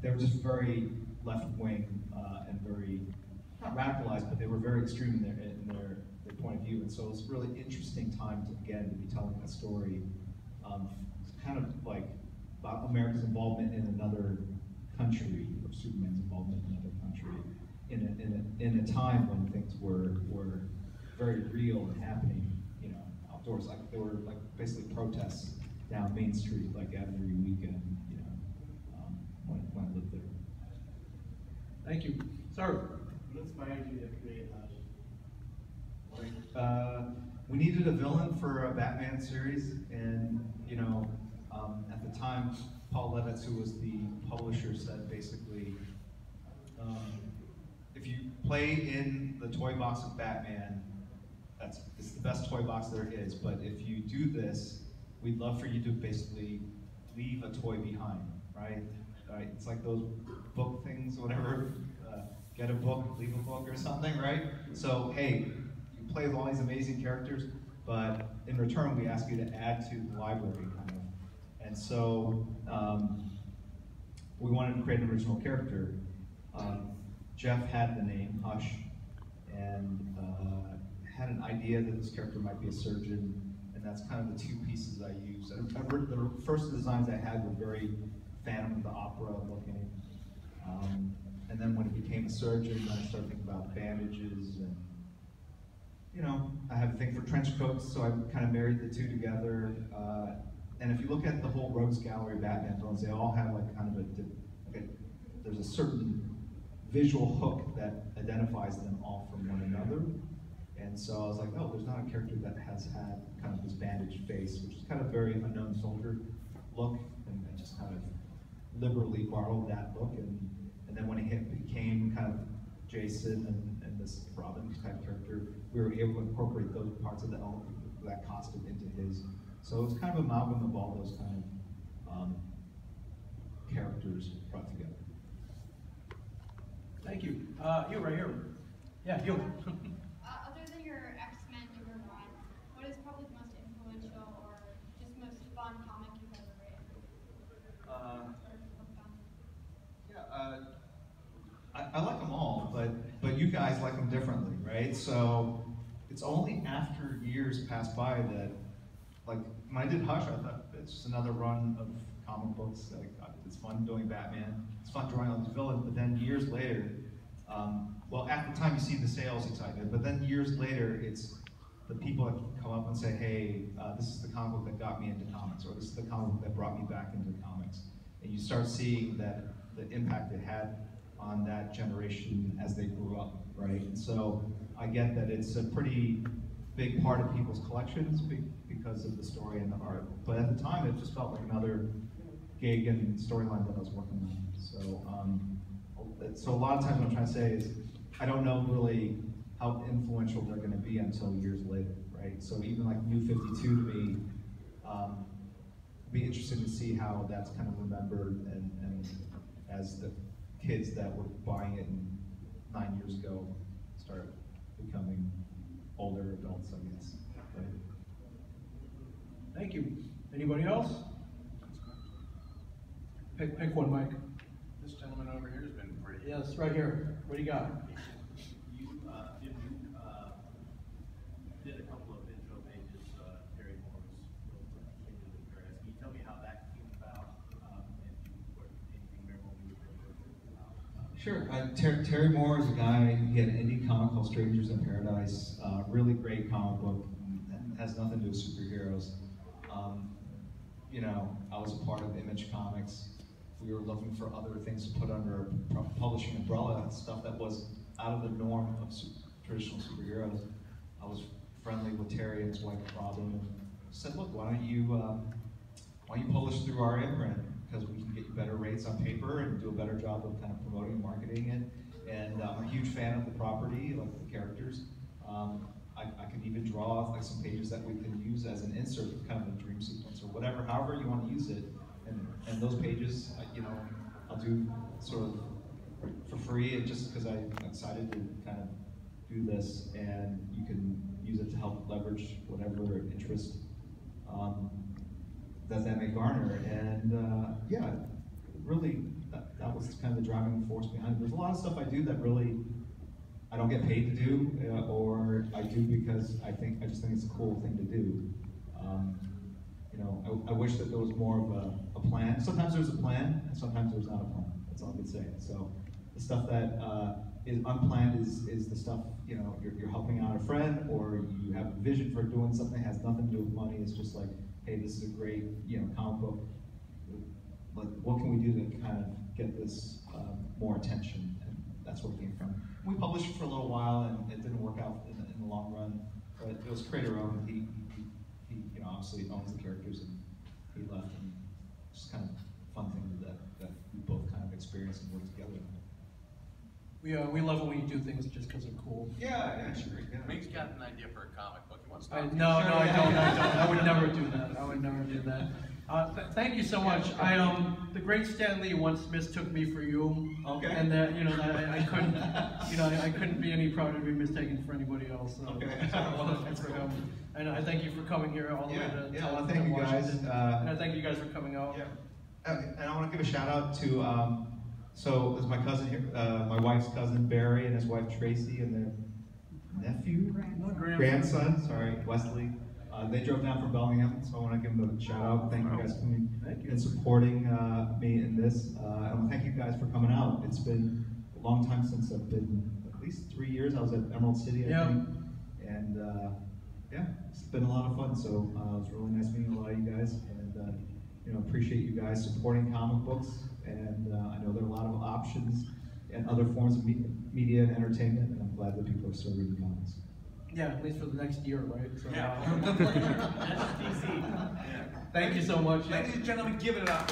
they were just very left-wing and very, not radicalized, but they were very extreme in their point of view. And so it was a really interesting time to, again, to be telling that story, kind of like about America's involvement in another country, or Superman's involvement in another country, in a time when things were very real and happening, you know, outdoors. Like there were like basically protests down Main Street like every weekend, you know, when I lived there. Thank you, sir. What inspired you to create We needed a villain for a Batman series, and you know, at the time, Paul Levitz, who was the publisher, said basically, if you play in the toy box of Batman, it's the best toy box there is. But if you do this, we'd love for you to basically leave a toy behind, right? Right? It's like those book things, whatever. Get a book, leave a book, or something, right? So hey, you play with all these amazing characters, but in return, we ask you to add to the library, kind of. And so we wanted to create an original character. Jeff had the name Hush, and had an idea that this character might be a surgeon, and that's kind of the two pieces I used. The first designs I had were very Phantom of the Opera looking. And then when it became a surgeon, I started thinking about bandages, and you know, I have a thing for trench coats, so I kind of married the two together. And if you look at the whole Rogues Gallery of Batman villains, they all have like kind of there's a certain visual hook that identifies them all from one another. And so I was like, oh, there's not a character that has had kind of this bandaged face, which is kind of very Unknown Soldier look, and I just kind of liberally borrowed that look. And then when it became kind of Jason and this Robin type character, we were able to incorporate those parts of that costume into his. So it was kind of an amalgam of all those kind of characters brought together. Thank you. You right here. Yeah, you. Other than your X-Men number 1, what is probably the most influential or just most fun comic you've ever written? I like them all, but you guys like them differently, right? So it's only after years passed by that, like when I did Hush, I thought it's just another run of comic books. Like, it's fun doing Batman, it's fun drawing all these villains. But then years later, well, at the time you see the sales excitement, but then years later, it's the people that come up and say, hey, this is the comic book that got me into comics, or this is the comic book that brought me back into comics. And you start seeing that the impact it had on that generation as they grew up, right? And so I get that it's a pretty big part of people's collections because of the story and the art. But at the time, it just felt like another gig and storyline that I was working on. So a lot of times what I'm trying to say is, I don't know really how influential they're going to be until years later, right? So even like New 52 to me, be interested to see how that's kind of remembered and as the kids that were buying it 9 years ago start becoming older adults, I guess. Right? Thank you. Anybody else? Pick one, Mike. This gentleman over here has been pretty. Yes, right here. What do you got? You did a couple of intro pages, Terry Moore's King of the Grass. Can you tell me how that came about, and anything memorable you would Sure. Terry Moore is a guy, he had an indie comic called Strangers in Paradise, really great comic book, has nothing to do with superheroes. You know, I was a part of Image Comics. We were looking for other things to put under a publishing umbrella, stuff that was out of the norm of traditional superheroes. I was friendly with Terry and his wife Robin, and said, look, why don't you publish through our imprint, because we can get you better rates on paper and do a better job of kind of promoting and marketing it. And I'm a huge fan of the property, like the characters. I can even draw like some pages that we can use as an insert, kind of a dream sequence or whatever, however you want to use it. And those pages, you know, I'll do sort of for free, and just because I'm excited to kind of do this, and you can use it to help leverage whatever interest that may garner. And yeah, really, that was the driving force behind it. There's a lot of stuff I do that really I don't get paid to do, or I do because I just think it's a cool thing to do. You know, I wish that there was more of a plan. Sometimes there's a plan, and sometimes there's not a plan. That's all I can say. So the stuff that is unplanned is the stuff, you know, you're helping out a friend, or you have a vision for doing something that has nothing to do with money. It's just like, hey, this is a great, you know, comic book. Like, what can we do to kind of get this more attention? And that's where it came from. We published it for a little while, and it didn't work out in the long run. But it was creator owned. He you know, obviously owns the characters, and he left, and just kind of fun thing that we both kind of experienced and worked together. We love when we do things just because they're cool. Yeah, sure. Yeah. Mike's got an idea for a comic book. He wants to No, I don't. I would never do that. I would never do that. Thank you so much. The great Stan Lee once mistook me for you. Okay. And you know, I couldn't, you know, I couldn't be any prouder to be mistaken for anybody else. So, Okay. Thanks for coming. And I thank you for coming here all the way to well, thank you guys. And I thank you guys for coming out. Yeah. And I want to give a shout out to so there's my cousin here, my wife's cousin Barry, and his wife Tracy, and their nephew, grandson, sorry, Wesley. They drove down from Bellingham, so I want to give them a shout out. Thank you guys for coming and supporting me in this. And thank you guys for coming out. It's been a long time since I've been, at least 3 years. I was at Emerald City, I think. And yeah, it's been a lot of fun. So it was really nice meeting a lot of you guys, and you know, appreciate you guys supporting comic books. And I know there are a lot of options and other forms of media and entertainment, and I'm glad that people are still reading comics. Yeah, at least for the next year, right? So, That's DC. Thank you so much. Ladies and gentlemen, give it up.